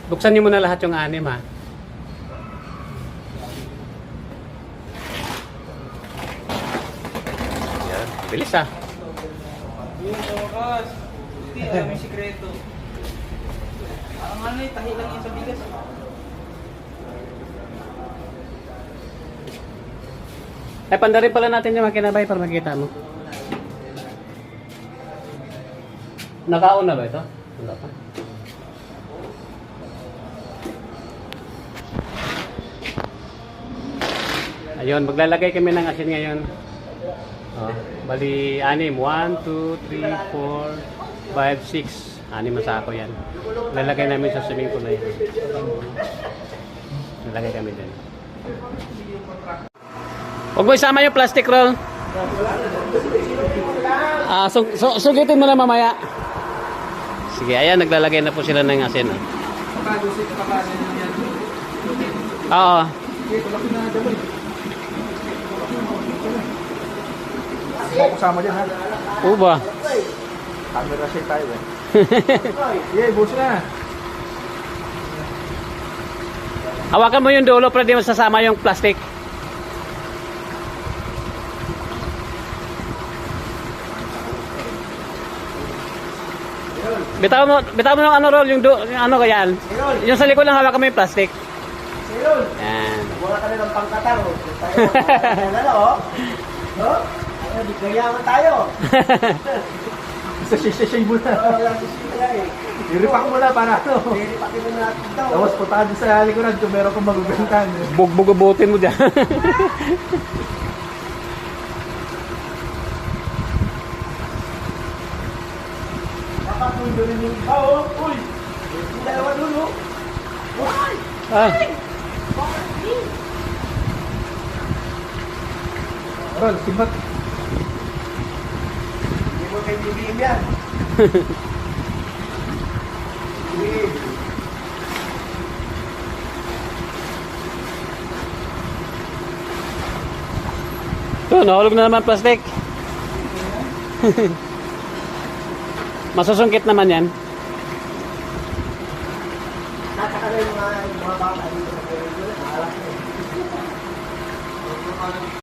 Buksan niyo muna lahat yung anim ha. Yan, bilis ha. Yun, kawakas. Hindi, alam yung sikreto. Ang ano eh, tahi lang yun sa bigas. Ay, pandarin pala natin yung makinabay para makita mo. Nakaon na ba ito? Wala pa. Ayun, maglalagay kami ng asin ngayon. Oh, bali, 6. 1, 2, 3, 4, 5, 6. 6 na sako yan. Lalagay namin sa swimming pool na yan. Lalagay kami din. Huwag mo isama yung plastic roll. Sugitin mo na mamaya. Sige, ayan, naglalagay na po sila ng asin. Oo. Mau kasama dyan ha. Oo ba? Camera shy tayo eh. Yeah, bus na. Hawakan mo yung dulo para di masasama yung plastic. Bitaw mo ng ano roll, yung ano kaya? Yung sa likod lang hawakan mo yung plastic. Silon. Yan. Wala ka na ng pangkatang. Tayo. No? Ay, gayaman tayo. Isa shay muna. I-repack mo na para ano. I-repack mo na natin daw. Tapos punta ka sa likuran kung meron kong magugantan. Bugbog-abutin mo dyan. Nakatundo rin yung tao. Uy! Yung dalawa dulo. Uy! Ah. Rol, simbat. Hindi mo kay BBM yan. BBM. Ito, nahulog na naman plastic. Masusungkit naman yan. Nataka na yung mga bata dito.